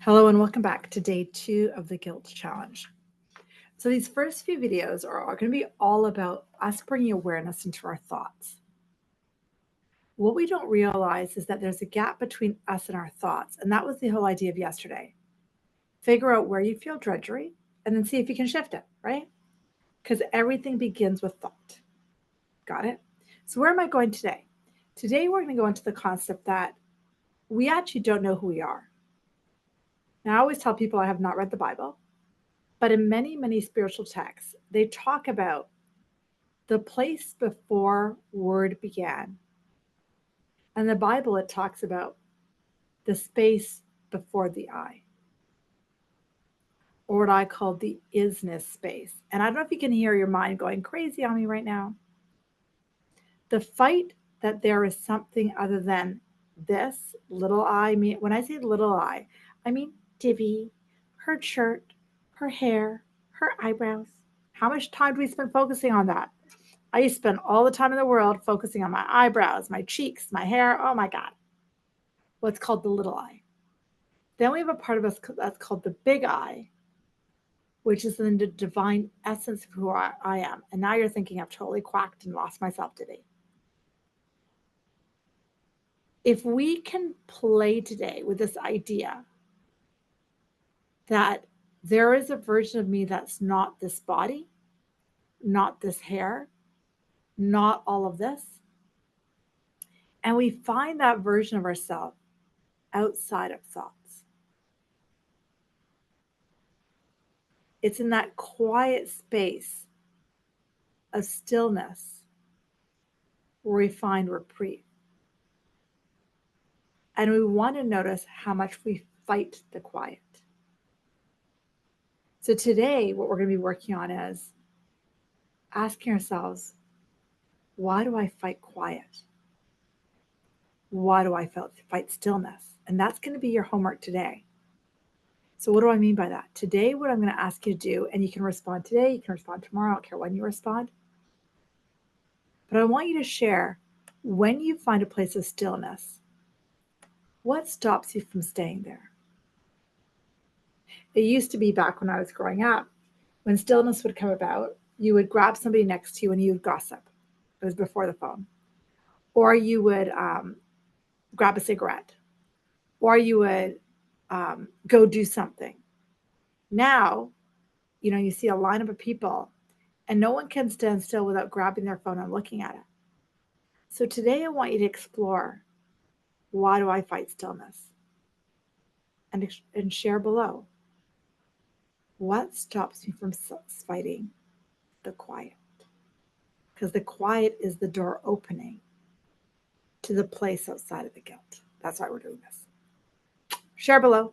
Hello and welcome back to day 2 of the Guilt Challenge. So these first few videos are going to be all about us bringing awareness into our thoughts. What we don't realize is that there's a gap between us and our thoughts, and that was the whole idea of yesterday. Figure out where you feel drudgery and then see if you can shift it, right? Because everything begins with thought. Got it? So where am I going today? Today we're going to go into the concept that we actually don't know who we are. Now, I always tell people I have not read the Bible, but in many, many spiritual texts, they talk about the place before word began. And the Bible, it talks about the space before the I, or what I call the isness space. And I don't know if you can hear your mind going crazy on me right now. The fight that there is something other than this little I. When I say little I mean Divvy, her shirt, her hair, her eyebrows. How much time do we spend focusing on that? I used to spend all the time in the world focusing on my eyebrows, my cheeks, my hair. Oh my God. What's called the little I. Then we have a part of us that's called the big I, which is in the divine essence of who I am. And now you're thinking I've totally quacked and lost myself today. If we can play today with this idea that there is a version of me that's not this body, not this hair, not all of this, and we find that version of ourselves outside of thoughts. It's in that quiet space of stillness where we find reprieve. And we want to notice how much we fight the quiet. So today, what we're going to be working on is asking ourselves, why do I fight quiet? Why do I fight stillness? And that's going to be your homework today. So what do I mean by that? Today, what I'm going to ask you to do, and you can respond today, you can respond tomorrow, I don't care when you respond. But I want you to share when you find a place of stillness, what stops you from staying there? It used to be back when I was growing up, when stillness would come about, you would grab somebody next to you and you would gossip. It was before the phone. Or you would grab a cigarette. Or you would go do something. Now, you see a lineup of people and no one can stand still without grabbing their phone and looking at it. So today I want you to explore, why do I fight stillness? And share below, what stops me from fighting the quiet? Because the quiet is the door opening to the place outside of the guilt. That's why we're doing this. Share below.